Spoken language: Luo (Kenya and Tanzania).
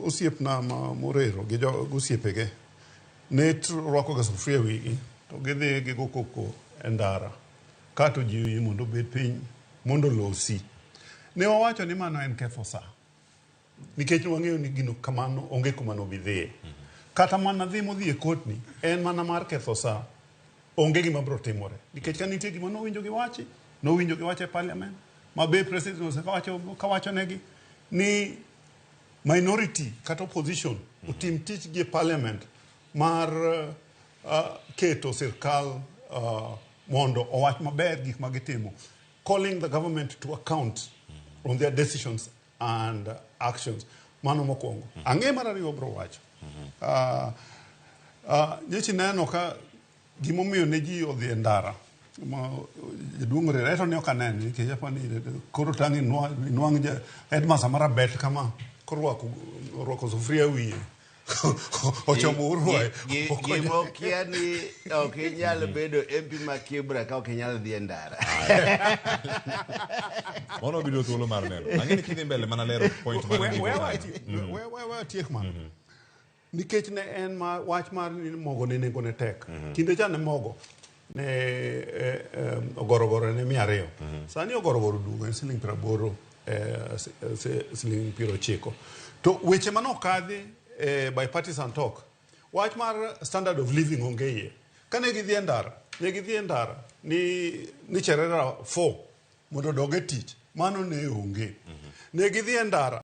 osiepna Orero gi osiepege ne rwako ga sufuria wigi to gidhi gigo koko e ndara kato ji mondo bed piny mondo losi. Ne wawacho ni mano en ketho sa. Nikech wang'eyo ni gino kamano onge kuma no bidhiye. Kata mana dhi modhi e kotni en mana mar ketho sa. Onge gima biro timore. Nikech ka nitie gima nowinjo giwache e parliament. Ma be president kawacho negi ni minority kata opposition utim tich gi parliament mar keto sirkal mondo owach maber gik magitimo, calling the government to account on their decisions and actions. Mano mokwongo. Ang'e mar ariyo bro wacho. Nyechi neno ka gimomiyo ne ji odhi e ndara. Jaduong' Orero eto ne ok anene nikech apani koro tangi nwang' headmaster mara bet kama korwako sufuria wiye ochomo urwae gimo kia ni ok inyal bedo MP ma Kibra ka ok inyal dhi e ndara. Mono bido thuolo mar neno. Ang'e ni kidhi mbele mana lero point mar we tiek man. Nikech ne en wach mar mogo ne nengo ne tek. Kinde cha ne mogo ne ogorogoro ne 200. Sani ogorogoro dugo en siling 80 siling 90. To weche manokadhi bipartisan talk. Wach mar standard of living onge yie. Kane gidhi e ndara ni Cherera 4 mondo doge tich. Mano ne onge. Ne gidhi e ndara